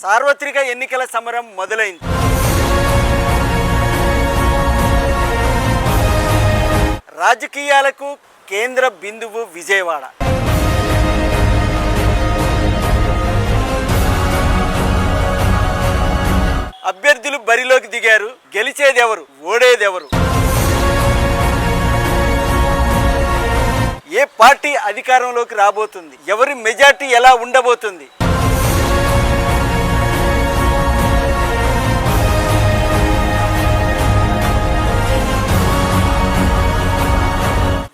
సార్వత్రిక ఎన్నికల సమరం మొదలైంది. రాజకీయాలకు కేంద్ర బిందువు విజయవాడ. అభ్యర్థులు బరిలోకి దిగారు. గెలిచేదెవరు, ఓడేదెవరు, ఏ పార్టీ అధికారంలోకి రాబోతుంది, ఎవరి మెజార్టీ ఎలా ఉండబోతుంది,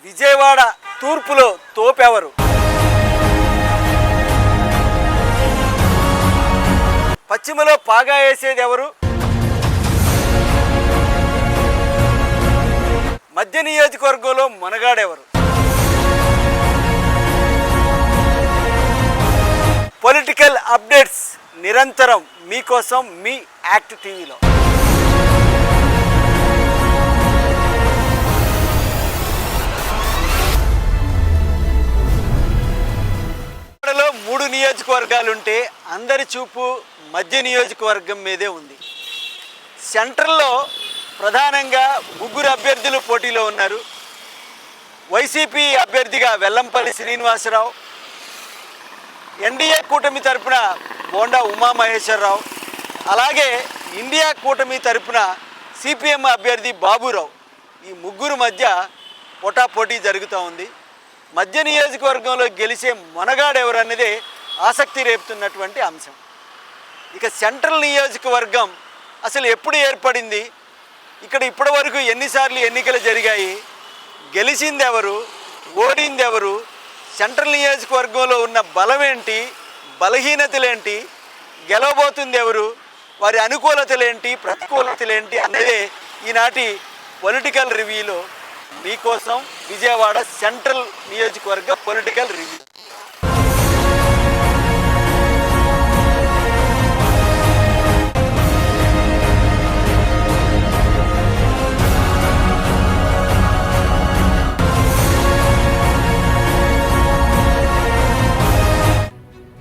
విజయవాడ తూర్పులో తోపెవరు, పశ్చిమలో పాగా వేసేది ఎవరు, మధ్య నియోజకవర్గంలో మునగాడెవరు, పొలిటికల్ అప్డేట్స్ నిరంతరం మీకోసం మీ యాక్ట్ టీవీలో. మూడు నియోజకవర్గాలుంటే అందరి చూపు మధ్య నియోజకవర్గం మీదే ఉంది. సెంట్రల్లో ప్రధానంగా ముగ్గురు అభ్యర్థులు పోటీలో ఉన్నారు. వైసీపీ అభ్యర్థిగా వెల్లంపల్లి శ్రీనివాసరావు, ఎన్డీఏ కూటమి తరపున బోండా ఉమామహేశ్వరరావు, అలాగే ఇండియా కూటమి తరపున సిపిఎం అభ్యర్థి బాబురావు. ఈ ముగ్గురు మధ్య పోటాపోటీ జరుగుతూ ఉంది. మధ్య నియోజకవర్గంలో గెలిచే మొనగాడెవరు అన్నదే ఆసక్తి రేపుతున్నటువంటి అంశం. ఇక సెంట్రల్ నియోజకవర్గం అసలు ఎప్పుడు ఏర్పడింది, ఇక్కడ ఇప్పటి వరకు ఎన్నిసార్లు ఎన్నికలు జరిగాయి, గెలిచిందెవరు, ఓడిందెవరు, సెంట్రల్ నియోజకవర్గంలో ఉన్న బలమేంటి, బలహీనతలేంటి, గెలవబోతుంది ఎవరు, వారి అనుకూలతలేంటి, ప్రతికూలతలేంటి అన్నదే ఈనాటి పొలిటికల్ రివ్యూలో మీకోసం విజయవాడ సెంట్రల్ నియోజకవర్గ పొలిటికల్ రివ్యూ.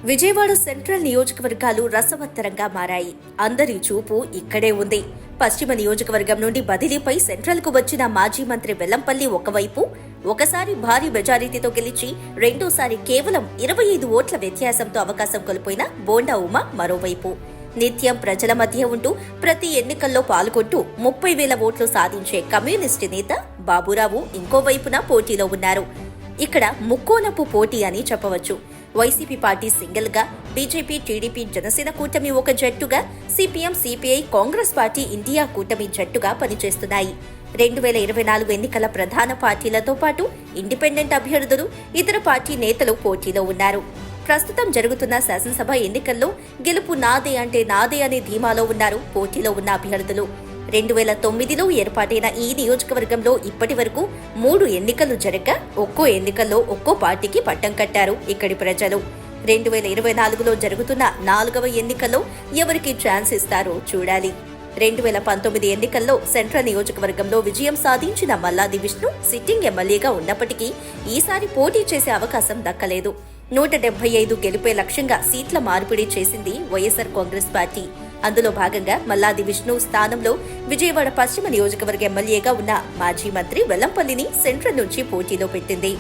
విజయవాడ సెంట్రల్ నియోజకవర్గాలు రసవత్తరంగా మారాయి. అందరి చూపు ఇక్కడే ఉంది. పశ్చిమ నియోజకవర్గం నుండి బదిలీపై సెంట్రల్ కు వచ్చిన మాజీ మంత్రి వెల్లంపల్లి ఒకవైపు, ఒకసారి భారీ మెజారిటీతో గెలిచి రెండోసారి కేవలం 25 ఓట్ల వ్యత్యాసంతో అవకాశం కోల్పోయిన బోండా ఉమ మరోవైపు. నిత్యం ప్రజల మధ్య ఉంటూ ప్రతి ఎన్నికల్లో పాల్గొంటూ 30,000 ఓట్లు సాధించే కమ్యూనిస్టు నేత బాబురావు ఇంకోవైపున పోటీలో ఉన్నారు. ఇక్కడ ముక్కోనపు పోటీ అని చెప్పవచ్చు. వైసీపీ పార్టీ సింగిల్ గా, బీజేపీ, టీడీపీ, జనసేన కూటమి ఒక జట్టుగా, CPM, CPI, Congress party India కూటమి జట్టుగా పనిచేస్తున్నాయి. 2024 ఎన్నికల ప్రధాన పార్టీలతో పాటు ఇండిపెండెంట్ అభ్యర్థులు, ఇతర పార్టీ నేతలు పోటీలో ఉన్నారు. ప్రస్తుతం జరుగుతున్న శాసనసభ ఎన్నికల్లో గెలుపు నాదే అంటే నాదే అనే ధీమాలో ఉన్నారు పోటీలో ఉన్న అభ్యర్థులు. 2009లో ఏర్పాటైన ఈ నియోజకవర్గంలో ఇప్పటి వరకు 3 ఎన్నికలు జరగగా ఒక్కో ఎన్నికల్లో ఒక్కో పార్టీకి పట్టం కట్టారు ఇక్కడి ప్రజలు. 2024లో జరుగుతున్న 4వ ఎన్నికల్లో ఎవరికి ఛాన్స్ ఇస్తారో చూడాలి. 2019 ఎన్నికల్లో సెంట్రల్ నియోజకవర్గంలో విజయం సాధించిన మల్లాది విష్ణు సిట్టింగ్ ఎమ్మెల్యేగా ఉన్నప్పటికీ ఈసారి పోటీ చేసే అవకాశం దక్కలేదు. 175 గెలుపే లక్ష్యంగా సీట్ల మార్పిడి చేసింది వైఎస్ఆర్ కాంగ్రెస్ పార్టీ. అందులో భాగంగా మల్లాది విష్ణు స్థానంలో విజయవాడ పశ్చిమ నియోజకవర్గ ఎమ్మెల్యేగా ఉన్న మాజీ మంత్రి వెల్లంపల్లిని సెంట్రల్ నుంచి పోటీలో పెట్టింది.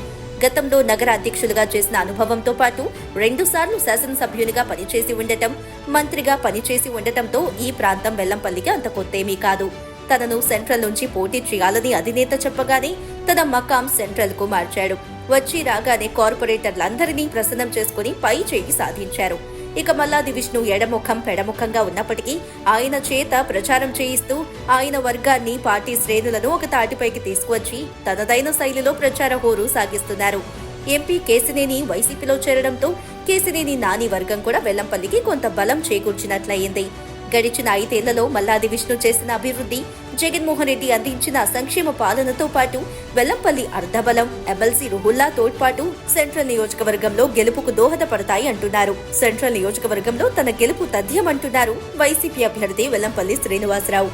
గతంలో నగర అధ్యక్షులుగా చేసిన అనుభవంతో పాటు 2 సార్లు శాసనసభ్యునిగా పనిచేసి ఉండటం, మంత్రిగా పనిచేసి ఉండటంతో ఈ ప్రాంతం వెల్లంపల్లికి అంత కొత్తేమీ కాదు. తనను సెంట్రల్ నుంచి పోటీ చేయాలని అధినేత చెప్పగానే తన మకాం సెంట్రల్ కు మార్చాడు. వచ్చి రాగానే కార్పొరేటర్లందరినీ ప్రసన్నం చేసుకుని పై చేయి సాధించారు. ఇక మల్లాది విష్ణు ఎడముఖం పెడముఖంగా ఉన్నప్పటికీ ఆయన చేత ప్రచారం చేయిస్తూ ఆయన వర్గాన్ని, పార్టీ శ్రేణులను ఒక తాటిపైకి తీసుకువచ్చి తనదైన శైలిలో ప్రచార హోరు సాగిస్తున్నారు. ఎంపీ కేశినేని వైసీపీలో చేరడంతో కేశినేని నాని వర్గం కూడా వెల్లంపల్లికి కొంత బలం చేకూర్చినట్లయింది. గడిచిన 5 ఏళ్లలో మల్లాది విష్ణు చేసిన అభివృద్ధి, జగన్మోహన్ రెడ్డి అందించిన సంక్షేమ పాలనతో పాటు వెల్లంపల్లి అర్ధబలం, ఎమ్మెల్సీ రుహుల్లా తోడ్పాటు సెంట్రల్ నియోజకవర్గంలో గెలుపుకు దోహదపడతాయి అంటున్నారు. సెంట్రల్ నియోజకవర్గంలో తన గెలుపు తథ్యమంటున్నారు వైసీపీ అభ్యర్థి వెల్లంపల్లి శ్రీనివాసరావు.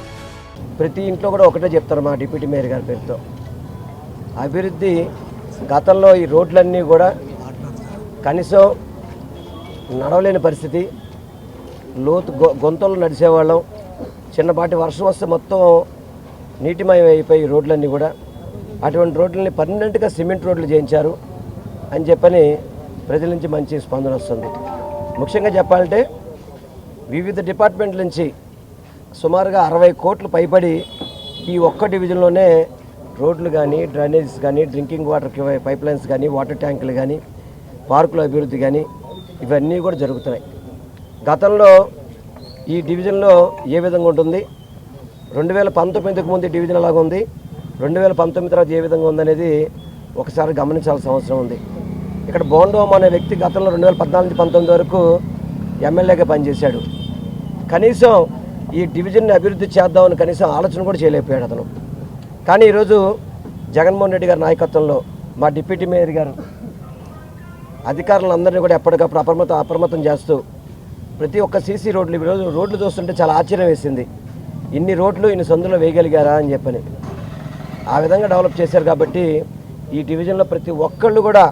ప్రతి ఇంట్లో కూడా ఒకటే చెప్తారు మా డిప్యూటీ మేయర్ గారి పేరుతో, అభివృద్ధి గతంలో ఈ రోడ్లన్నీ కూడా కనీసం నడవలేని పరిస్థితి, లోతు గొంతలు నడిచేవాళ్ళం. చిన్నపాటి వర్షం వస్తే మొత్తం నీటిమయం అయిపోయి రోడ్లన్నీ కూడా. అటువంటి రోడ్లని పర్మనెంట్గా సిమెంట్ రోడ్లు చేయించారు అని చెప్పని ప్రజల నుంచి మంచి స్పందన వస్తుంది. ముఖ్యంగా చెప్పాలంటే వివిధ డిపార్ట్మెంట్ల నుంచి సుమారుగా 60 కోట్లు పైబడి ఈ ఒక్క డివిజన్లోనే రోడ్లు కానీ, డ్రైనేజెస్ కానీ, డ్రింకింగ్ వాటర్ పైప్ లైన్స్ కానీ, వాటర్ ట్యాంకులు కానీ, పార్కుల అభివృద్ధి కానీ ఇవన్నీ కూడా జరుగుతున్నాయి. గతంలో ఈ డివిజన్లో ఏ విధంగా ఉంటుంది, 2019కు ముందు డివిజన్ ఎలాగ ఉంది, 2019 తర్వాత ఏ విధంగా ఉందనేది ఒకసారి గమనించాల్సిన అవసరం ఉంది. ఇక్కడ బోండోమ్ అనే వ్యక్తి గతంలో 2014-19 వరకు ఎమ్మెల్యేగా పనిచేశాడు. కనీసం ఈ డివిజన్ని అభివృద్ధి చేద్దామని కనీసం ఆలోచన కూడా చేయలేకపోయాడు అతను. కానీ ఈరోజు జగన్మోహన్ రెడ్డి గారి నాయకత్వంలో మా డిప్యూటీ మేయర్ గారు అధికారులందరినీ కూడా ఎప్పటికప్పుడు అప్రమత్తం చేస్తూ ప్రతి ఒక్క సీసీ రోడ్లు ఈరోజు రోడ్లు చూస్తుంటే చాలా ఆశ్చర్యం వేసింది. ఇన్ని రోడ్లు ఇన్ని సందులో వేయగలిగారా అని చెప్పని ఆ విధంగా డెవలప్ చేశారు. కాబట్టి ఈ డివిజన్లో ప్రతి ఒక్కళ్ళు కూడా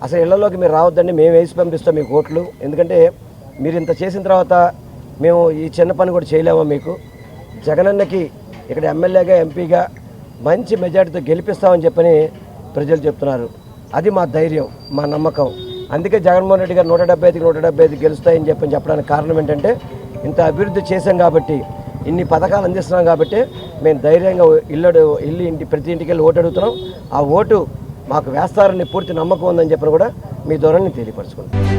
అసలు ఇళ్లలోకి మీరు రావద్దండి, మేము వేసి పంపిస్తాం మీకు ఓట్లు, ఎందుకంటే మీరు ఇంత చేసిన తర్వాత మేము ఈ చిన్న పని కూడా చేయలేమా, మీకు జగనన్నకి ఇక్కడ ఎమ్మెల్యేగా ఎంపీగా మంచి మెజార్టీతో గెలిపిస్తామని చెప్పని ప్రజలు చెప్తున్నారు. అది మా ధైర్యం, మా నమ్మకం. అందుకే జగన్మోహన్ రెడ్డి గారు 175 గెలుస్తాయని చెప్పడానికి కారణం ఏంటంటే ఇంత అభివృద్ధి చేశాం కాబట్టి, ఇన్ని పథకాలు అందిస్తున్నాం కాబట్టి మేము ధైర్యంగా ప్రతి ఇంటికి వెళ్ళి ఓటు అడుగుతున్నాం. ఆ ఓటు మాకు వేస్తారని పూర్తి నమ్మకం ఉందని చెప్పని కూడా మీ ద్వారా నేను తెలియపరచుకుంటాను.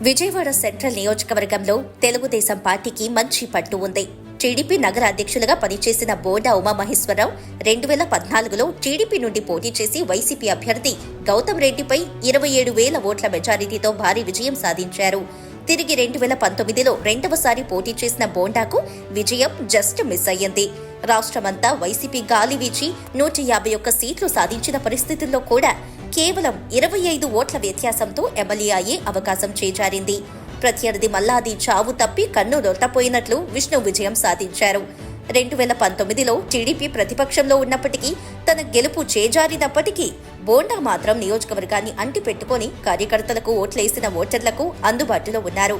విజయవాడ సెంట్రల్ నియోజకవర్గంలో తెలుగుదేశం పార్టీకి మంచి పట్టు ఉంది. టీడీపీ నగర అధ్యక్షులుగా పనిచేసిన బోండా ఉమామహేశ్వరరావు 2014లో టీడీపీ నుండి పోటీ చేసి వైసీపీ అభ్యర్థి గౌతమ్ రెడ్డిపై 27,000 ఓట్ల మెజారిటీతో భారీ విజయం సాధించారు. తిరిగి 2019లో రెండవసారి పోటీ చేసిన బోండాకు విజయం జస్ట్ మిస్ అయ్యింది. రాష్ట్రమంతా వైసీపీ గాలి వీచి 151 సీట్లు సాధించిన పరిస్థితుల్లో కూడా కేవలం 25 ఓట్ల వ్యత్యాసంతో ఎమ్మెల్యే అయ్యే అవకాశం చేజారింది. ప్రత్యర్థి మల్లాది చావు తప్పి కన్ను దొట్టపోయినట్లు విష్ణు విజయం సాధించారు. 2019లో టీడీపీ ప్రతిపక్షంలో ఉన్నప్పటికీ తన గెలుపు చేజారినప్పటికీ బోండా మాత్రం నియోజకవర్గాన్ని అంటిపెట్టుకుని కార్యకర్తలకు ఓట్లేసిన ఓటర్లకు అందుబాటులో ఉన్నారు.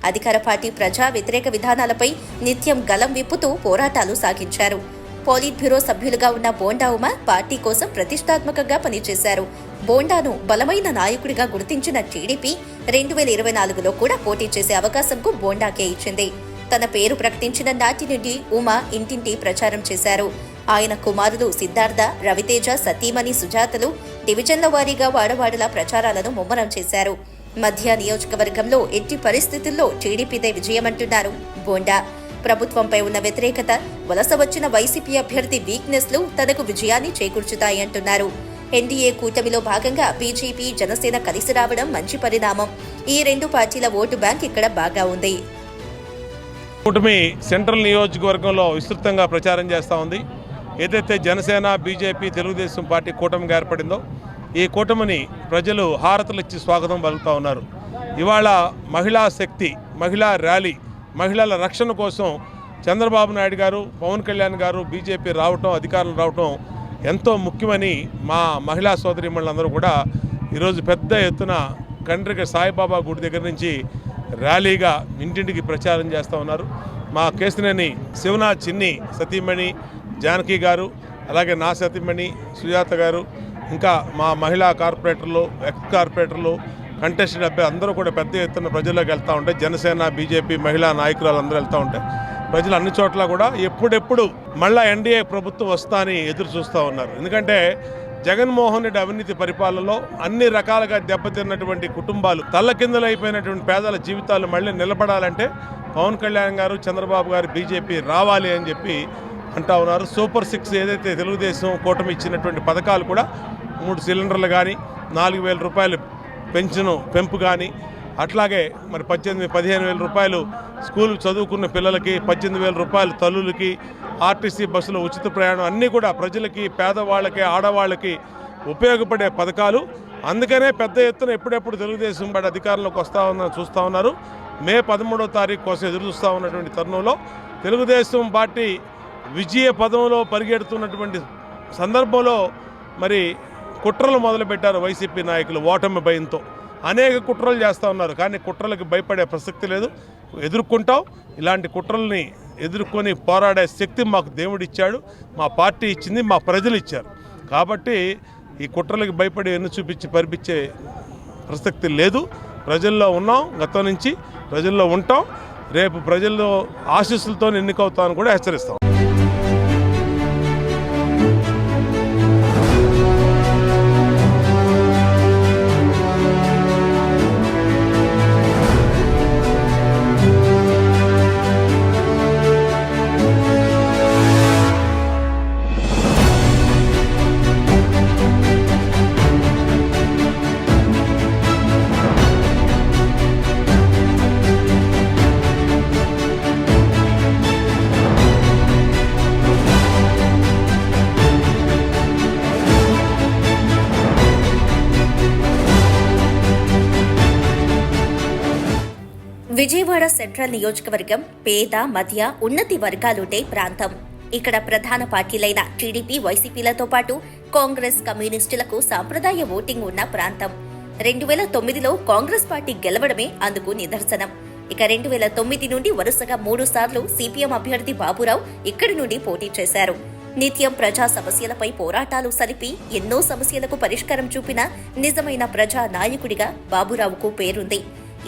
అధికార పార్టీ ప్రజా వ్యతిరేక విధానాలపై నిత్యం గలం విప్పుతూ పోరాటాలు సాగించారు. పోలిట్ బ్యూరో సభ్యులుగా ఉన్న బోండా ఉమ పార్టీ కోసం ప్రతిష్టాత్మకంగా పనిచేశారు. బోండాను బలమైన నాయకుడిగా గుర్తించిన టీడీపీ 2024లో కూడా పోటీ చేసే అవకాశంకు బోండాకే ఇచ్చింది. తన పేరు ప్రకటించిన నాటి నుండి ఉమా ఇంటింటి ప్రచారం చేశారు. ఆయన కుమారులు సిద్ధార్థ, రవితేజ, సతీమణి సుజాతలు డివిజన్ల వారీగా వాడవాడలా ప్రచారాలను ముమ్మరం చేశారు. మధ్య నియోజకవర్గంలో ఎట్టి పరిస్థితుల్లో టీడీపీదే విజయమంటున్నారు బోండా. ప్రభుత్వంపై ఉన్న వ్యతిరేకత, వలస వచ్చిన వైసీపీ అభ్యర్థి వీక్నెస్లు తనకు విజయాన్ని చేకూర్చుతాయంటున్నారు. ఎన్డీఏ కూటమిలో భాగంగా బీజేపీ, జనసేన కలిసి రావడం మంచి పరిణామం. ఈ రెండు పార్టీల ఓటు బ్యాంక్ ఇక్కడ బాగా ఉంది. కూటమి సెంట్రల్ నియోజకవర్గంలో విస్తృతంగా ప్రచారం చేస్తూ ఉంది. ఏదైతే జనసేన, బీజేపీ, తెలుగుదేశం పార్టీ కూటమిగా ఏర్పడిందో ఈ కూటమిని ప్రజలు హారతులు ఇచ్చి స్వాగతం పలుకుతూ ఉన్నారు. ఇవాళ మహిళా శక్తి, మహిళా ర్యాలీ, మహిళల రక్షణ కోసం చంద్రబాబు నాయుడు గారు, పవన్ కళ్యాణ్ గారు బీజేపీ రావటం, అధికారులు రావటం ఎంతో ముఖ్యమని మా మహిళా సోదరీమణులందరూ కూడా ఈరోజు పెద్ద ఎత్తున కండ్రిక సాయిబాబా గుడి దగ్గర నుంచి ర్యాలీగా ఇంటింటికి ప్రచారం చేస్తూ ఉన్నారు. మా కేసినేని శివనాథ్ చిన్ని సతీమణి జానకి గారు, అలాగే నా సతీమణి సుజాత గారు, ఇంకా మా మహిళా కార్పొరేటర్లు, ఎక్స్ కార్పొరేటర్లు, కంటెస్టెడ్ అబ్బాయి అందరూ కూడా పెద్ద ఎత్తున ప్రజల్లోకి వెళ్తూ ఉంటాయి. జనసేన, బీజేపీ మహిళా నాయకురాలు అందరూ వెళ్తూ ఉంటాయి. ప్రజలు అన్ని చోట్ల కూడా ఎప్పుడెప్పుడు మళ్ళా ఎన్డీఏ ప్రభుత్వం వస్తా అని ఎదురు చూస్తూ ఉన్నారు. ఎందుకంటే జగన్మోహన్ రెడ్డి అవినీతి పరిపాలనలో అన్ని రకాలుగా దెబ్బతిన్నటువంటి కుటుంబాలు, తల్లకిందులైపోయినటువంటి పేదల జీవితాలు మళ్ళీ నిలబడాలంటే పవన్ కళ్యాణ్ గారు, చంద్రబాబు గారు, బీజేపీ రావాలి అని చెప్పి అంటా ఉన్నారు. సూపర్ 6 ఏదైతే తెలుగుదేశం కూటమి ఇచ్చినటువంటి పథకాలు కూడా 3 సిలిండర్లు కానీ, 4,000 రూపాయలు పెన్షన్ పెంపు కానీ, అట్లాగే మరి 15,000 రూపాయలు స్కూల్ చదువుకున్న పిల్లలకి, 18,000 రూపాయలు తల్లులకి, ఆర్టీసీ బస్సులో ఉచిత ప్రయాణం అన్నీ కూడా ప్రజలకి, పేదవాళ్ళకి, ఆడవాళ్ళకి ఉపయోగపడే పథకాలు. అందుకనే పెద్ద ఎత్తున ఎప్పుడెప్పుడు తెలుగుదేశం పార్టీ అధికారంలోకి చూస్తూ ఉన్నారు. మే 13వ తారీఖు కోసం ఎదురు చూస్తూ ఉన్నటువంటి తరుణంలో తెలుగుదేశం పార్టీ విజయ పదంలో పరిగెడుతున్నటువంటి సందర్భంలో మరి కుట్రలు మొదలుపెట్టారు వైసీపీ నాయకులు. ఓటమి భయంతో అనేక కుట్రలు చేస్తూ ఉన్నారు. కానీ కుట్రలకు భయపడే ప్రసక్తి లేదు. ఎదుర్కొంటాం. ఇలాంటి కుట్రల్ని ఎదుర్కొని పోరాడే శక్తి మాకు దేవుడిచ్చాడు, మా పార్టీ ఇచ్చింది, మా ప్రజలు ఇచ్చారు. కాబట్టి ఈ కుట్రలకు భయపడి ఎన్ను చూపించి పరిపించే ప్రసక్తి లేదు. ప్రజల్లో ఉన్నాం, గతం నుంచి ప్రజల్లో ఉంటాం. రేపు ప్రజల్లో ఆశీస్సులతో ఎన్నికవుతామని కూడా హెచ్చరిస్తాం. విజయవాడ సెంట్రల్ నియోజకవర్గం పేద, మధ్య, ఉన్నతి వర్గాలుండే ప్రాంతం. ఇక్కడ ప్రధాన పార్టీలైన టీడీపీ, వైసీపీలతో పాటు కాంగ్రెస్, కమ్యూనిస్టులకు సాంప్రదాయ ఓటింగ్ ఉన్న ప్రాంతం. 2009లో కాంగ్రెస్ పార్టీ గెలవడమే అందుకు నిదర్శనం. ఇక 2009 నుండి వరుసగా 3 సార్లు సిపిఎం అభ్యర్థి బాబురావు ఇక్కడి నుండి పోటీ చేశారు. నిత్యం ప్రజా సమస్యలపై పోరాటాలు సరిపి ఎన్నో సమస్యలకు పరిష్కారం చూపిన నిజమైన ప్రజా నాయకుడిగా బాబురావుకు పేరుంది.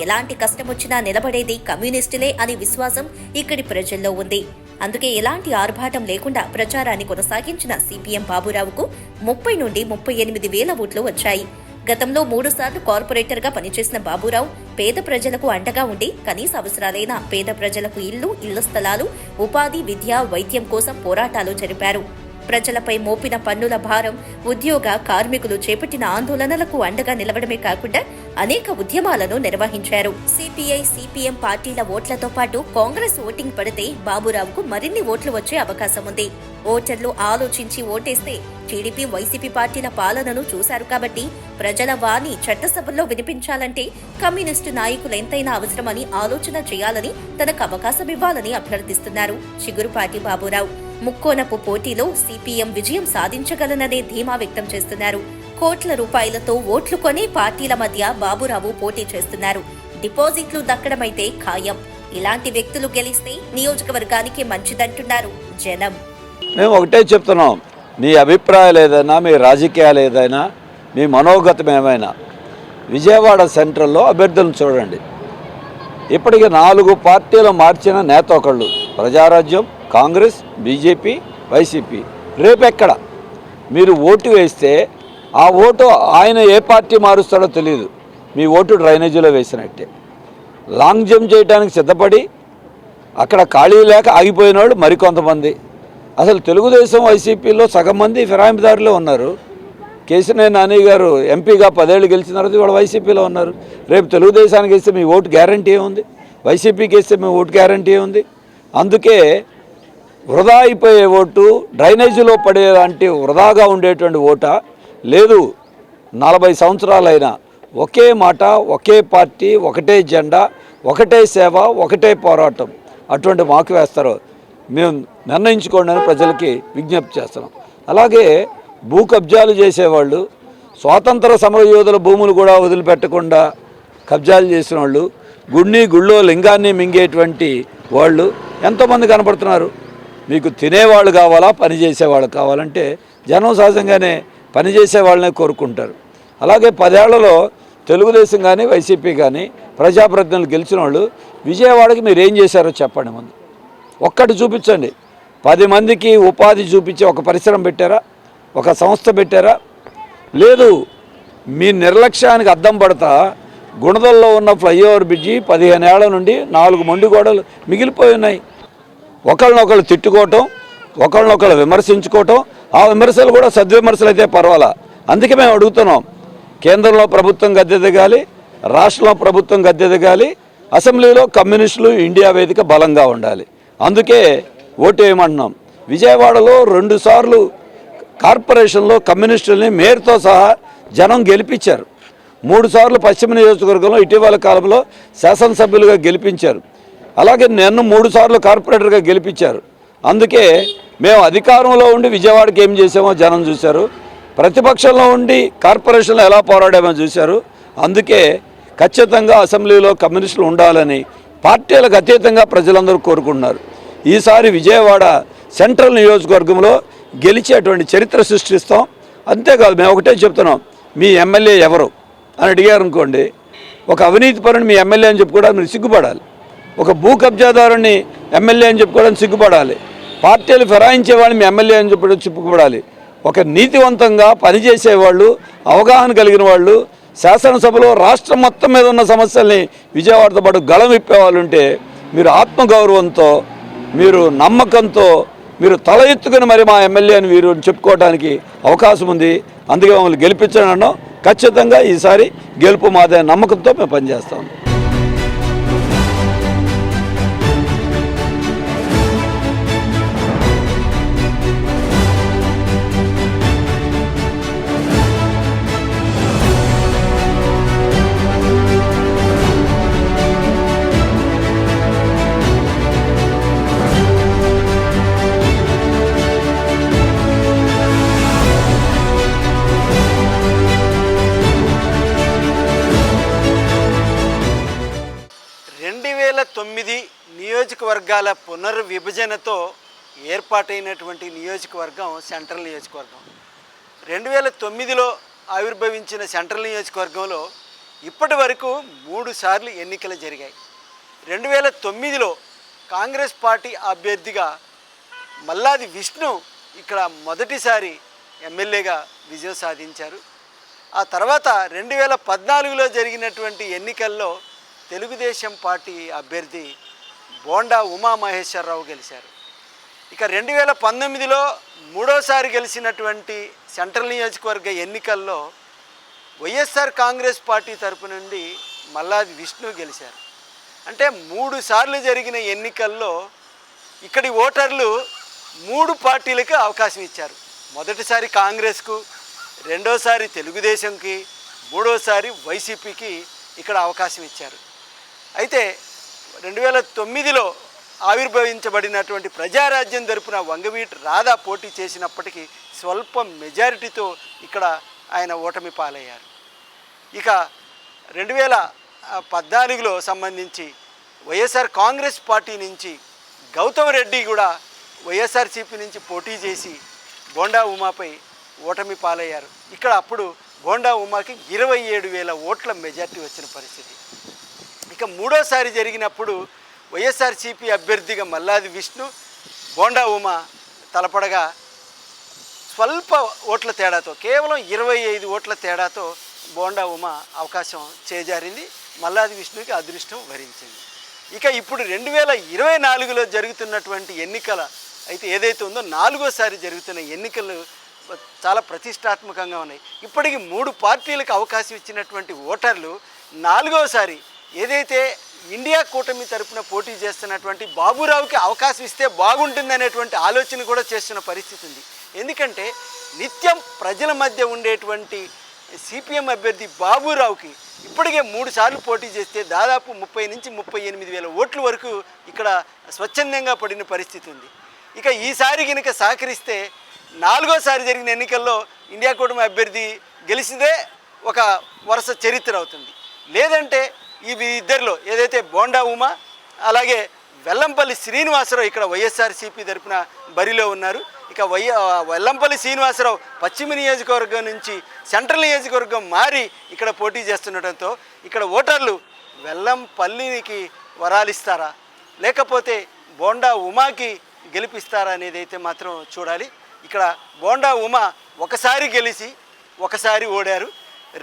ఎలాంటి కష్టమొచ్చినా నిలబడేది కమ్యూనిస్టులే అనే విశ్వాసం ఇక్కడి ప్రజల్లో ఉంది. అందుకే ఎలాంటి ఆర్భాటం లేకుండా ప్రచారాన్ని కొనసాగించిన సిపిఎం బాబురావుకు 30 నుండి 38 వేల ఓట్లు వచ్చాయి. గతంలో 3 సార్లు కార్పొరేటర్గా పనిచేసిన బాబురావు పేద ప్రజలకు అండగా ఉండి కనీస అవసరాలైన పేద ప్రజలకు ఇళ్ల స్థలాలు, ఉపాధి, విద్య, వైద్యం కోసం పోరాటాలు జరిపారు. ప్రజలపై మోపిన పన్నుల భారం, ఉద్యోగ, కార్మికులు చేపట్టిన ఆందోళనలకు అండగా నిలవడమే కాకుండా అనేక ఉద్యమాలను నిర్వహించారు. సిపిఐ, సిపిఎం పార్టీల ఓట్లతో పాటు కాంగ్రెస్ ఓటింగ్ పడితే బాబురావుకు మరిన్ని ఓట్లు వచ్చే అవకాశం ఉంది. ఓటర్లు ఆలోచించి ఓటేస్తే టీడీపీ, వైసీపీ పార్టీల పాలనను చూశారు కాబట్టి ప్రజల వాణి చట్టసభల్లో వినిపించాలంటే కమ్యూనిస్టు నాయకులు ఎంతైనా అవసరమని ఆలోచన చేయాలని, తనకు అవకాశం ఇవ్వాలని అభ్యర్థిస్తున్నారు చిగురుపాటి బాబురావు. ముక్కోనపు పోటీలో సిపిఎం విజయం సాధించగలననే ధీమా వ్యక్తం చేస్తున్నారు. కోట్ల రూపాయలతో ఓట్లు కొనే పార్టీల మధ్య బాబురావు పోటీ చేస్తున్నారు. డిపాజిట్లు దక్కడమైతే ఖాయం. ఇలాంటి వ్యక్తులు గెలిస్తే నియోజకవర్గానికి మంచిదంటున్నారు జనం. మేము ఒకటే చెప్తున్నాం, మీ అభిప్రాయాలు ఏదైనా, మీ రాజకీయాలు ఏదైనా, మీ మనోగతం ఏమైనా విజయవాడ సెంట్రల్లో అభ్యర్థులను చూడండి. ఇప్పటికి 4 పార్టీలు మార్చిన నేత ఒకళ్ళు. Praja Rajyam, Congress, BJP, YCP. రేపెక్కడ మీరు ఓటు వేస్తే ఆ ఓటు ఆయన ఏ పార్టీ మారుస్తాడో తెలియదు. మీ ఓటు డ్రైనేజీలో వేసినట్టే. లాంగ్ జంప్ చేయడానికి సిద్ధపడి అక్కడ ఖాళీ లేక ఆగిపోయిన వాళ్ళు మరికొంతమంది. అసలు తెలుగుదేశం, వైసీపీలో సగం మంది ఫిరాయింపుదారులే ఉన్నారు. కేసీఆర్ నాని గారు ఎంపీగా 10 ఏళ్ళు గెలిచిన తర్వాత ఇవాళ వైసీపీలో ఉన్నారు. రేపు తెలుగుదేశానికి వేస్తే మీ ఓటు గ్యారంటీ ఉంది, వైసీపీకి వేస్తే మీ ఓటు గ్యారంటీ ఉంది. అందుకే వృధా అయిపోయే ఓటు, డ్రైనేజీలో పడేలాంటి వృధాగా ఉండేటువంటి ఓటా లేదు. 40 సంవత్సరాలైనా ఒకే మాట, ఒకే పార్టీ, ఒకటే జెండా, ఒకటే సేవ, ఒకటే పోరాటం. అటువంటి మాకు వేస్తారు. మేము నిర్ణయించుకోండి అని ప్రజలకి విజ్ఞప్తి చేస్తున్నాం. అలాగే భూ కబ్జాలు చేసేవాళ్ళు, స్వాతంత్ర సమరయోధుల భూములు కూడా వదిలిపెట్టకుండా కబ్జాలు చేసిన వాళ్ళు, గుళ్ళో లింగాన్ని మింగేటువంటి వాళ్ళు ఎంతోమంది కనపడుతున్నారు. మీకు తినేవాళ్ళు కావాలా, పనిచేసేవాళ్ళు కావాలంటే జనం సహజంగానే పనిచేసే వాళ్ళనే కోరుకుంటారు. అలాగే 10 ఏళ్లలో తెలుగుదేశం కానీ, వైసీపీ కానీ ప్రజాప్రతినిధులు గెలిచిన వాళ్ళు విజయవాడకి మీరు ఏం చేశారో చెప్పండి. ముందు ఒక్కటి చూపించండి. 10 మందికి ఉపాధి చూపించి ఒక పరిశ్రమ పెట్టారా, ఒక సంస్థ పెట్టారా? లేదు. మీ నిర్లక్ష్యానికి అద్దం పడతా గుణదల్లో ఉన్న ఫ్లైఓవర్ బ్రిడ్జి 15 ఏళ్ల నుండి 4 మొండి గోడలు మిగిలిపోయి ఉన్నాయి. ఒకళ్ళనొకళ్ళు తిట్టుకోవటం, ఒకళ్ళనొకళ్ళు విమర్శించుకోవటం, ఆ విమర్శలు కూడా సద్విమర్శలు అయితే పర్వాలా. అందుకే మేము అడుగుతున్నాం, కేంద్రంలో ప్రభుత్వం గద్దె దిగాలి, రాష్ట్రంలో ప్రభుత్వం గద్దె దిగాలి, అసెంబ్లీలో కమ్యూనిస్టులు ఇండియా వేదిక బలంగా ఉండాలి. అందుకే ఓటు వేయమంటున్నాం. విజయవాడలో 2 సార్లు కార్పొరేషన్లో కమ్యూనిస్టుల్ని మేయర్తో సహా జనం గెలిపించారు. 3 సార్లు పశ్చిమ నియోజకవర్గంలో ఇటీవల కాలంలో శాసనసభ్యులుగా గెలిపించారు. అలాగే నన్ను 3 సార్లు కార్పొరేటర్గా గెలిపించారు. అందుకే మేము అధికారంలో ఉండి విజయవాడకి ఏం చేసామో జనం చూశారు, ప్రతిపక్షంలో ఉండి కార్పొరేషన్లో ఎలా పోరాడామో చూశారు. అందుకే ఖచ్చితంగా అసెంబ్లీలో కమ్యూనిస్టులు ఉండాలని పార్టీలకు అతీతంగా ప్రజలందరూ కోరుకుంటున్నారు. ఈసారి విజయవాడ సెంట్రల్ నియోజకవర్గంలో గెలిచేటువంటి చరిత్ర సృష్టిస్తాం. అంతేకాదు, మేము ఒకటే చెప్తున్నాం, మీ ఎమ్మెల్యే ఎవరు అని అడిగారు అనుకోండి, ఒక అవినీతి పరుని మీ ఎమ్మెల్యే అని చెప్పుకోవడానికి మీరు సిగ్గుపడాలి. ఒక భూ కబ్జాదారుని ఎమ్మెల్యే అని చెప్పుకోవడానికి సిగ్గుపడాలి. పార్టీలు ఫిరాయించే వాళ్ళని మీ ఎమ్మెల్యే అని చెప్పడం చెప్పుకోబడాలి. ఒక నీతివంతంగా పనిచేసేవాళ్ళు, అవగాహన కలిగిన వాళ్ళు, శాసనసభలో రాష్ట్రం మొత్తం మీద ఉన్న సమస్యల్ని విజయవాడతో పాటు గళం విప్పేవాళ్ళు ఉంటే మీరు ఆత్మగౌరవంతో, మీరు నమ్మకంతో, మీరు తల ఎత్తుకుని మరి మా ఎమ్మెల్యే అని మీరు చెప్పుకోవడానికి అవకాశం ఉంది. అందుకే మమ్మల్ని గెలిపించడం ఖచ్చితంగా ఈసారి గెలుపు మాదే నమ్మకంతో మేము పనిచేస్తాం. నియోజకవర్గాల పునర్విభజనతో ఏర్పాటైనటువంటి నియోజకవర్గం సెంట్రల్ నియోజకవర్గం. 2009లో ఆవిర్భవించిన సెంట్రల్ నియోజకవర్గంలో ఇప్పటి వరకు 3 సార్లు ఎన్నికలు జరిగాయి. 2009లో కాంగ్రెస్ పార్టీ అభ్యర్థిగా మల్లాది విష్ణు ఇక్కడ మొదటిసారి ఎమ్మెల్యేగా విజయం సాధించారు. ఆ తర్వాత 2014లో జరిగినటువంటి ఎన్నికల్లో తెలుగుదేశం పార్టీ అభ్యర్థి బోండా ఉమామహేశ్వరరావు గెలిచారు. ఇక 2019లో మూడోసారి గెలిచినటువంటి సెంట్రల్ నియోజకవర్గ ఎన్నికల్లో వైఎస్ఆర్ కాంగ్రెస్ పార్టీ తరపు నుండి మల్లాది విష్ణు గెలిచారు. అంటే 3 సార్లు జరిగిన ఎన్నికల్లో ఇక్కడి ఓటర్లు 3 పార్టీలకు అవకాశం ఇచ్చారు. మొదటిసారి కాంగ్రెస్కు, రెండోసారి తెలుగుదేశంకి, మూడోసారి వైసీపీకి ఇక్కడ అవకాశం ఇచ్చారు. అయితే 2009లో ఆవిర్భవించబడినటువంటి ప్రజారాజ్యం తరపున వంగవీటి రాధా పోటీ చేసినప్పటికీ స్వల్ప మెజారిటీతో ఇక్కడ ఆయన ఓటమి పాలయ్యారు. ఇక 2014లో సంబంధించి వైఎస్ఆర్ కాంగ్రెస్ పార్టీ నుంచి గౌతమ్ రెడ్డి కూడా వైఎస్ఆర్సీపీ నుంచి పోటీ చేసి బోండా ఉమాపై ఓటమి పాలయ్యారు. ఇక్కడ అప్పుడు బోండా ఉమాకి 27,000 ఓట్ల మెజార్టీ వచ్చిన పరిస్థితి. ఇక మూడోసారి జరిగినప్పుడు వైఎస్ఆర్సీపీ అభ్యర్థిగా మల్లాది విష్ణు, బోండా ఉమా తలపడగా స్వల్ప ఓట్ల తేడాతో, కేవలం 25 ఓట్ల తేడాతో బోండా ఉమా అవకాశం చేజారింది. మల్లాది విష్ణుకి అదృష్టం వరించింది. ఇక ఇప్పుడు 2024లో జరుగుతున్నటువంటి ఎన్నికల అయితే ఏదైతే ఉందో 4వసారి జరుగుతున్న ఎన్నికలు చాలా ప్రతిష్టాత్మకంగా ఉన్నాయి. ఇప్పటికి 3 పార్టీలకు అవకాశం ఇచ్చినటువంటి ఓటర్లు 4వసారి ఏదైతే ఇండియా కూటమి తరపున పోటీ చేస్తున్నటువంటి బాబురావుకి అవకాశం ఇస్తే బాగుంటుందనేటువంటి ఆలోచన కూడా చేస్తున్న పరిస్థితి ఉంది. ఎందుకంటే నిత్యం ప్రజల మధ్య ఉండేటువంటి సిపిఎం అభ్యర్థి బాబురావుకి ఇప్పటికే 3 సార్లు పోటీ చేస్తే దాదాపు 30 నుంచి 38,000 ఓట్ల వరకు ఇక్కడ స్వచ్ఛందంగా పడిన పరిస్థితి ఉంది. ఇక ఈసారి కనుక సహకరిస్తే 4వసారి జరిగిన ఎన్నికల్లో ఇండియా కూటమి అభ్యర్థి గెలిచిదే ఒక వరుస చరిత్ర అవుతుంది. లేదంటే ఇవి ఇద్దరిలో ఏదైతే బోండా ఉమా అలాగే వెల్లంపల్లి శ్రీనివాసరావు ఇక్కడ వైఎస్ఆర్సీపీ తరపున బరిలో ఉన్నారు. ఇక వెల్లంపల్లి శ్రీనివాసరావు పశ్చిమ నియోజకవర్గం నుంచి సెంట్రల్ నియోజకవర్గం మారి ఇక్కడ పోటీ చేస్తుండటంతో ఇక్కడ ఓటర్లు వెల్లంపల్లికి వరాలిస్తారా లేకపోతే బోండా ఉమాకి గెలిపిస్తారా అనేది అయితే మాత్రం చూడాలి. ఇక్కడ బోండా ఉమా ఒకసారి గెలిచి ఒకసారి ఓడారు,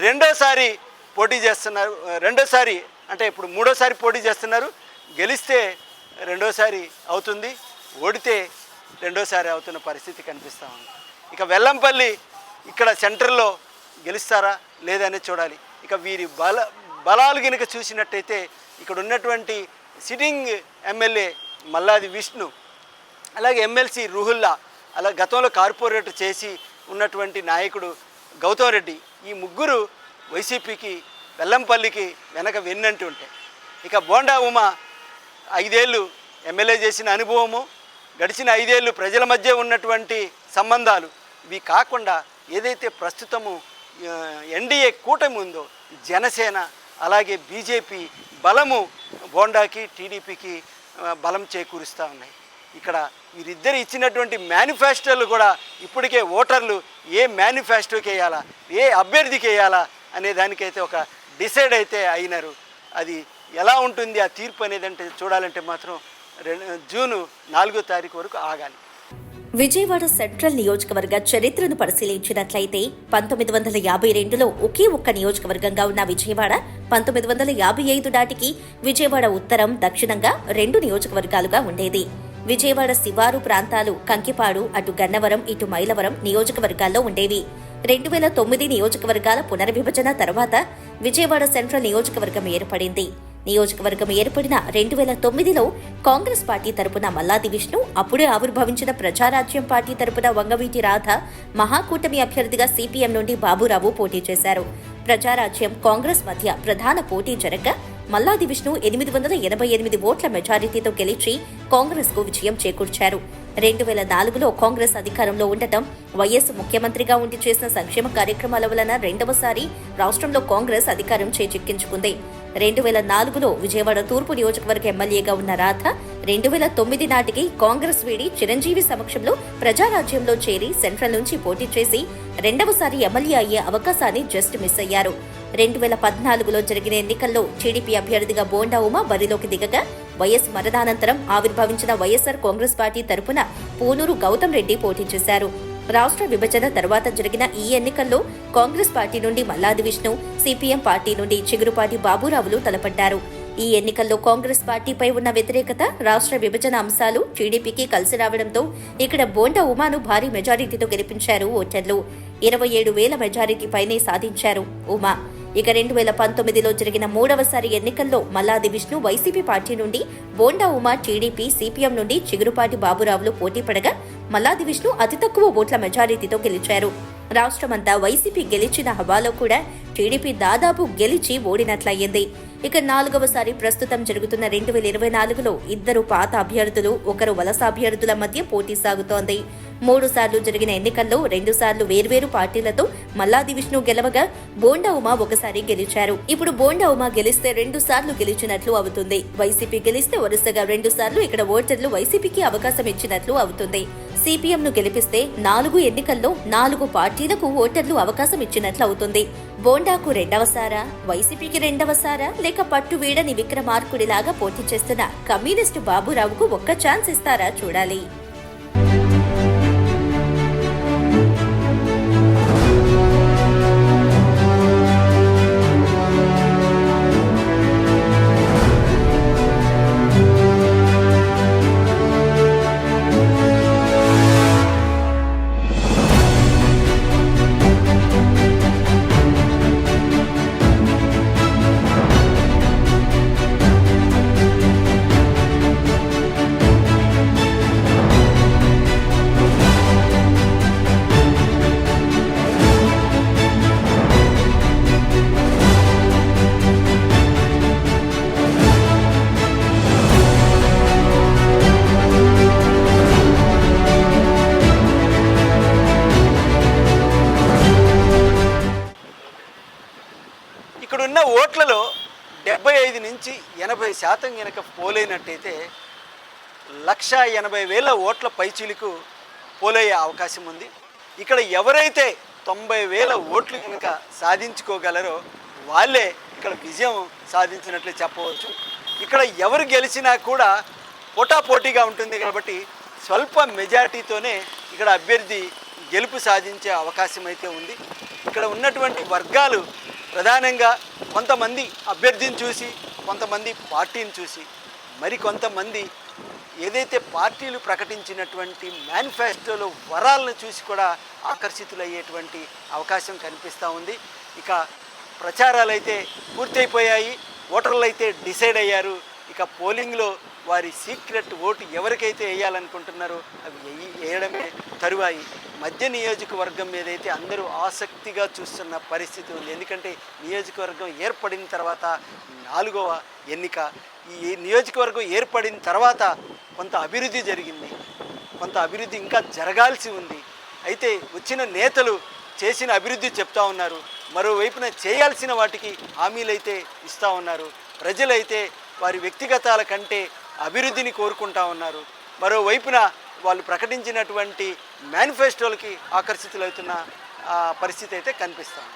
రెండోసారి పోటీ చేస్తున్నారు. రెండోసారి అంటే ఇప్పుడు 3వసారి పోటీ చేస్తున్నారు. గెలిస్తే రెండోసారి అవుతుంది, ఓడితే రెండోసారి అవుతున్న పరిస్థితి కనిపిస్తూ ఉంది. ఇక వెల్లంపల్లి ఇక్కడ సెంటర్లో గెలుస్తారా లేదనేది చూడాలి. ఇక వీరి బలాలు గినక చూసినట్టయితే ఇక్కడ ఉన్నటువంటి సిట్టింగ్ ఎమ్మెల్యే మల్లాది విష్ణు, అలాగే ఎమ్మెల్సీ రుహుల్లా, అలా గతంలో కార్పొరేటర్ చేసి ఉన్నటువంటి నాయకుడు గౌతమ్ రెడ్డి, ఈ ముగ్గురు వైసీపీకి వెల్లంపల్లికి వెనక వెన్నంటి ఉంటాయి. ఇక బోండా ఉమ 5 ఏళ్ళు ఎమ్మెల్యే చేసిన అనుభవము, గడిచిన 5 ఏళ్ళు ప్రజల మధ్య ఉన్నటువంటి సంబంధాలు, ఇవి కాకుండా ఏదైతే ప్రస్తుతము ఎన్డీఏ కూటమి ఉందో జనసేన అలాగే బీజేపీ బలము బోండాకి టీడీపీకి బలం చేకూరుస్తూ ఉన్నాయి. ఇక్కడ వీరిద్దరు ఇచ్చినటువంటి మేనిఫెస్టోలు కూడా ఇప్పటికే ఓటర్లు ఏ మేనిఫెస్టోకి వేయాలా, ఏ అభ్యర్థికి వేయాలా అనే దానికైతే ఒక డిసైడ్ అయితే అయినారు. అది ఎలా ఉంటుంది ఆ తీర్పు అనేది అంటే చూడాలంటే మాత్రం జూన్ 4వ తారీఖు వరకు ఆగాలి. విజయవాడ సెంట్రల్ నియోజకవర్గ చరిత్రను పరిశీలించినట్లయితే 1952లో ఒకే ఒక్క నియోజకవర్గంగా ఉన్న విజయవాడ 1955 నాటికి విజయవాడ ఉత్తరం, దక్షిణంగా 2 నియోజకవర్గాలుగా ఉండేది. విజయవాడ శివారు ప్రాంతాలు కంకిపాడు, అటు గన్నవరం, ఇటు మైలవరం నియోజకవర్గాల్లో ఉండేవి. 2009 నియోజకవర్గాల పునర్విభజన తర్వాత విజయవాడ సెంట్రల్ నియోజకవర్గం ఏర్పడింది. నియోజకవర్గం ఏర్పడిన 2009లో కాంగ్రెస్ పార్టీ తరపున మల్లాది విష్ణు, అప్పుడే ఆవిర్భవించిన ప్రజారాజ్యం పార్టీ తరపున వంగవీటి రాధ, మహాకూటమి అభ్యర్థిగా సిపిఎం నుండి బాబురావు పోటీ చేశారు. ప్రజారాజ్యం, కాంగ్రెస్ మధ్య ప్రధాన పోటీ జరగగా మల్లాది విష్ణు 888 ఓట్ల మెజారిటీతో గెలిచి కాంగ్రెస్ కు విజయం చేకూర్చారు. 2004లో కాంగ్రెస్ అధికారంలో ఉండటం, వైఎస్ ముఖ్యమంత్రిగా ఉండి చేసిన సంక్షేమ కార్యక్రమాల వలన రెండవసారి రాష్ట్రంలో కాంగ్రెస్ అధికారం చేజిక్కించుకుంది. 2004లో విజయవాడ తూర్పు నియోజకవర్గ ఎమ్మెల్యేగా ఉన్న రాధ 2009 నాటికి కాంగ్రెస్ వీడి చిరంజీవి సమక్షంలో ప్రజారాజ్యంలో చేరి సెంట్రల్ నుంచి పోటీ చేసి రెండవసారి ఎమ్మెల్యే అయ్యే అవకాశాన్ని జస్ట్ మిస్ అయ్యారు. 2014లో జరిగిన ఎన్నికల్లో టీడీపీ అభ్యర్థిగా బోండా ఉమ బరిలోకి దిగగా వైఎస్ మరణానంతరం ఆవిర్భవించిన వైఎస్ఆర్ కాంగ్రెస్ పార్టీ తరపున పూనూరు గౌతమ్ రెడ్డి పోటీ చేశారు. రాష్ట్ర విభజన తర్వాత జరిగిన ఈ ఎన్నికల్లో కాంగ్రెస్ పార్టీ నుండి మల్లాది విష్ణు, సిపిఎం పార్టీ నుండి చిగురుపాటి బాబురావులు తలపడ్డారు. ఈ ఎన్నికల్లో కాంగ్రెస్ పార్టీపై ఉన్న వ్యతిరేకత, రాష్ట్ర విభజన అంశాలు టీడీపీకి కలిసి రావడంతో ఇక్కడ బోండా ఉమాను భారీ మెజారిటీతో గెలిపించారు ఓటర్లు. 27,000 మెజారిటీ పైనే సాధించారు ఉమా. ఇక 2019లో జరిగిన 3వసారి ఎన్నికల్లో మల్లాది విష్ణు వైసీపీ పార్టీ నుండి, బోండా ఉమా టీడీపీ, సిపిఎం నుండి చిగురుపాటి బాబురావులు పోటీ పడగా మల్లాది విష్ణు అతి తక్కువ ఓట్ల మెజారిటీతో గెలిచారు. రాష్ట్రమంతా వైసీపీ గెలిచిన హవాలో కూడా టీడీపీ దాదాపు గెలిచి ఓడినట్లయింది. ఇక 4వసారి ప్రస్తుతం జరుగుతున్న 2024లో ఇద్దరు పాత అభ్యర్థులు, ఒకరు వలస అభ్యర్థుల మధ్య పోటీ సాగుతోంది. 3 సార్లు జరిగిన ఎన్నికల్లో 2 సార్లు వేర్వేరు పార్టీలతో మల్లాది విష్ణు గెలవగా బోండా ఉమా ఒకసారి గెలిచారు. ఇప్పుడు బోండా ఉమా గెలిస్తే 2 సార్లు గెలిచినట్లు అవుతుంది. వైసీపీ గెలిస్తే వరుసగా 2 సార్లు ఇక్కడ ఓటర్లు వైసీపీకి అవకాశం ఇచ్చినట్లు అవుతుంది. సిపిఎం ను గెలిపిస్తే 4 ఎన్నికల్లో 4 పార్టీలకు ఓటర్లు అవకాశం ఇచ్చినట్లు అవుతుంది. బోండాకు 2వసారా, వైసీపీకి 2వసారా, లేక పట్టు వీడని విక్రమార్కుడిలాగా పోటీ చేస్తున్న కమ్యూనిస్టు బాబురావుకు ఒక్క ఛాన్స్ ఇస్తారా చూడాలి. ఇక్కడున్న ఓట్లలో 75 నుంచి 80% కనుక పోలైనట్టయితే 1,80,000 ఓట్ల పైచీలకు పోలయ్యే అవకాశం ఉంది. ఇక్కడ ఎవరైతే 90,000 ఓట్లు కనుక సాధించుకోగలరో వాళ్ళే ఇక్కడ విజయం సాధించినట్లే చెప్పవచ్చు. ఇక్కడ ఎవరు గెలిచినా కూడా పోటాపోటీగా ఉంటుంది కాబట్టి స్వల్ప మెజారిటీతోనే ఇక్కడ అభ్యర్థి గెలుపు సాధించే అవకాశం అయితే ఉంది. ఇక్కడ ఉన్నటువంటి వర్గాలు ప్రధానంగా కొంతమంది అభ్యర్థిని చూసి, కొంతమంది పార్టీని చూసి, మరి కొంతమంది ఏదైతే పార్టీలు ప్రకటించినటువంటి మేనిఫెస్టోలో వరాలను చూసి కూడా ఆకర్షితులయ్యేటువంటి అవకాశం కనిపిస్తూ ఉంది. ఇక ప్రచారాలు అయితే పూర్తయిపోయాయి. ఓటర్లు అయితే డిసైడ్ అయ్యారు. ఇక పోలింగ్లో వారి సీక్రెట్ ఓటు ఎవరికైతే వేయాలనుకుంటున్నారో అవి వేయడమే తరువాయి. మధ్య నియోజకవర్గం మీద అయితే అందరూ ఆసక్తిగా చూస్తున్న పరిస్థితి ఉంది. ఎందుకంటే నియోజకవర్గం ఏర్పడిన తర్వాత 4వ ఎన్నిక. ఈ నియోజకవర్గం ఏర్పడిన తర్వాత కొంత అభివృద్ధి జరిగింది, కొంత అభివృద్ధి ఇంకా జరగాల్సి ఉంది. అయితే వచ్చిన నేతలు చేసిన అభివృద్ధి చెప్తా ఉన్నారు, మరోవైపున చేయాల్సిన వాటికి హామీలు అయితే ఇస్తూ ఉన్నారు. ప్రజలైతే వారి వ్యక్తిగతాల కంటే అభివృద్ధిని కోరుకుంటా ఉన్నారు. మరోవైపున వాళ్ళు ప్రకటించినటువంటి మేనిఫెస్టోలకి ఆకర్షితులవుతున్న పరిస్థితి అయితే కనిపిస్తుంది.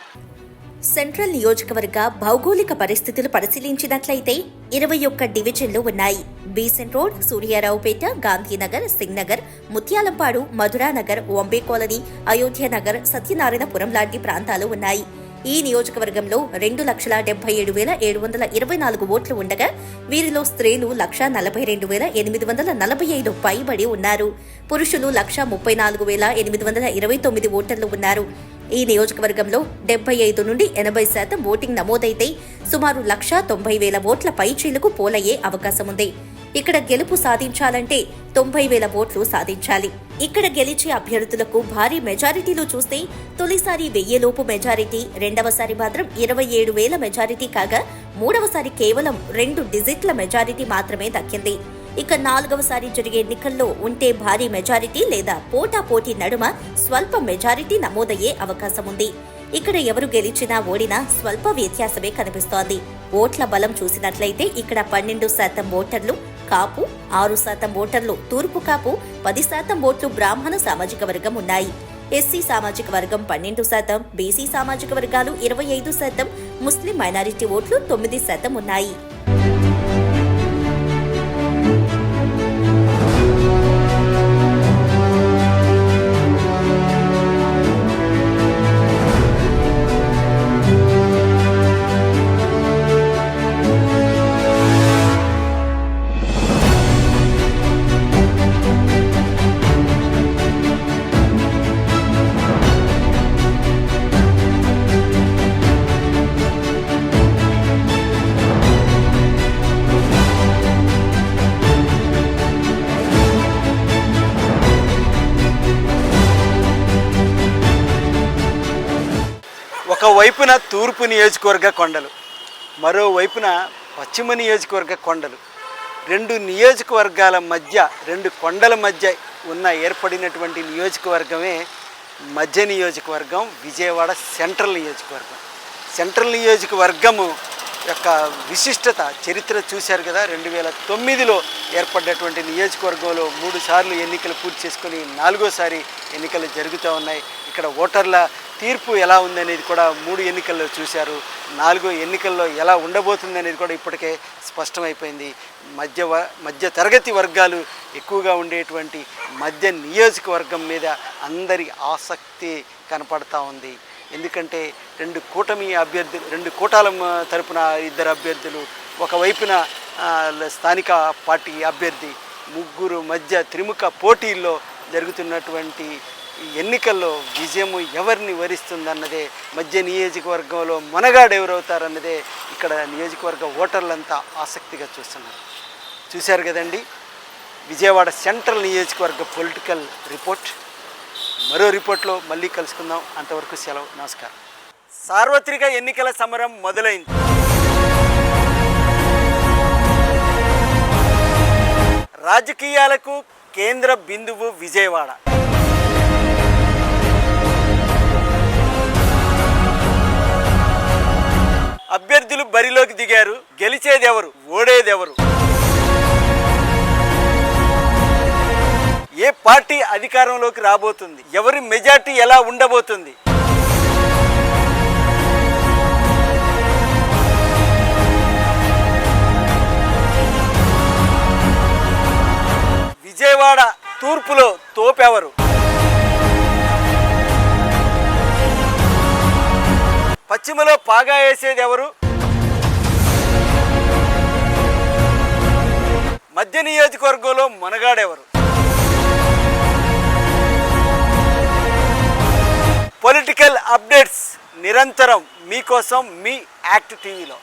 సెంట్రల్ నియోజకవర్గ భౌగోళిక పరిస్థితులు పరిశీలించినట్లయితే 21 డివిజన్లు ఉన్నాయి. Besant road, Suryaraopeta, Gandhinagar, Singhnagar, Mutyalampadu, Madhuranagar, Vambay colony, Ayodhyanagar, Satyanarayanapuram లాంటి ప్రాంతాలు ఉన్నాయి. ఈ నియోజకవర్గంలో 2,77,724 ఓట్లు ఉండగా వీరిలో స్త్రీలు 1,42,845 పైబడి ఉన్నారు. పురుషులు 1,34,829 ఓటర్లు ఉన్నారు. ఈ నియోజకవర్గంలో 75 నుండి 80% ఓటింగ్ నమోదైతే సుమారు 1,90,000 ఓట్ల పైచీలకు పోలయ్యే అవకాశం ఉంది. ఇక్కడ గెలుపు సాధించాలంటే 90,000 ఓట్లు సాధించాలి. ఇక్కడ గెలిచే అభ్యర్థులకు భారీ మెజారిటీలు చూస్తే తొలిసారి 1000 లోపు మెజారిటీ, రెండవసారి మాత్రం 27,000 మెజారిటీ కాగా మూడవసారి కేవలం 2 డిజిట్ల మెజారిటీ మాత్రమే దక్కింది. ఇక 4వసారి జరిగే ఎన్నికల్లో ఉంటే భారీ మెజారిటీ లేదా పోటాపోటీ నడుమ స్వల్ప మెజారిటీ నమోదయ్యే అవకాశం ఉంది. ఇక్కడ ఎవరు గెలిచినా ఓడినా స్వల్ప వ్యత్యాసమే కనిపిస్తోంది. ఓట్ల బలం చూసినట్లయితే ఇక్కడ 12% ఓటర్లు కాపు, 6% ఓటర్లు తూర్పు కాపు, 10% ఓట్లు బ్రాహ్మణ సామాజిక వర్గం ఉన్నాయి. ఎస్సీ సామాజిక వర్గం 12%, బీసీ సామాజిక వర్గాలు 25%, ముస్లిం మైనారిటీ ఓట్లు 9% ఉన్నాయి. ఒకవైపున తూర్పు నియోజకవర్గ కొండలు, మరోవైపున పశ్చిమ నియోజకవర్గ కొండలు. 2 నియోజకవర్గాల మధ్య, 2 కొండల మధ్య ఉన్న ఏర్పడినటువంటి నియోజకవర్గమే మధ్య నియోజకవర్గం, విజయవాడ సెంట్రల్ నియోజకవర్గం. సెంట్రల్ నియోజకవర్గము యొక్క విశిష్టత, చరిత్ర చూశారు కదా. 2009లో ఏర్పడ్డటువంటి నియోజకవర్గంలో 3 సార్లు ఎన్నికలు పూర్తి చేసుకొని 4వసారి ఎన్నికలు జరుగుతూ ఉన్నాయి. ఇక్కడ ఓటర్ల తీర్పు ఎలా ఉందనేది కూడా 3 ఎన్నికల్లో చూశారు. 4వ ఎన్నికల్లో ఎలా ఉండబోతుంది అనేది కూడా ఇప్పటికే స్పష్టమైపోయింది. మధ్య తరగతి వర్గాలు ఎక్కువగా ఉండేటువంటి మధ్య నియోజకవర్గం మీద అందరి ఆసక్తి కనపడతా ఉంది. ఎందుకంటే 2 కూటమి అభ్యర్థులు, 2 కూటాల తరపున 2 అభ్యర్థులు, ఒకవైపున స్థానిక పార్టీ అభ్యర్థి, ముగ్గురు మధ్య త్రిముఖ పోటీల్లో జరుగుతున్నటువంటి ఎన్నికల్లో విజయము ఎవరిని వరిస్తుందన్నదే, మధ్య నియోజకవర్గంలో మనగాడు ఎవరవుతారన్నదే ఇక్కడ నియోజకవర్గ ఓటర్లంతా ఆసక్తిగా చూస్తున్నారు. చూశారు కదండి విజయవాడ సెంట్రల్ నియోజకవర్గ పొలిటికల్ రిపోర్ట్. మరో రిపోర్ట్లో మళ్ళీ కలుసుకుందాం. అంతవరకు సెలవు, నమస్కారం. సార్వత్రిక ఎన్నికల సమరం మొదలైంది. రాజకీయాలకు కేంద్ర బిందువు విజయవాడ. అభ్యర్థులు బరిలోకి దిగారు. గెలిచేదెవరు, ఓడేదెవరు, ఏ పార్టీ అధికారంలోకి రాబోతుంది, ఎవరి మెజార్టీ ఎలా ఉండబోతుంది, విజయవాడ తూర్పులో తోపెవరు, పశ్చిమలో పాగా వేసేది ఎవరు, మధ్య నియోజకవర్గంలో మనగాడెవరు, పొలిటికల్ అప్డేట్స్ నిరంతరం మీకోసం మీ యాక్ట్ టీవీలో.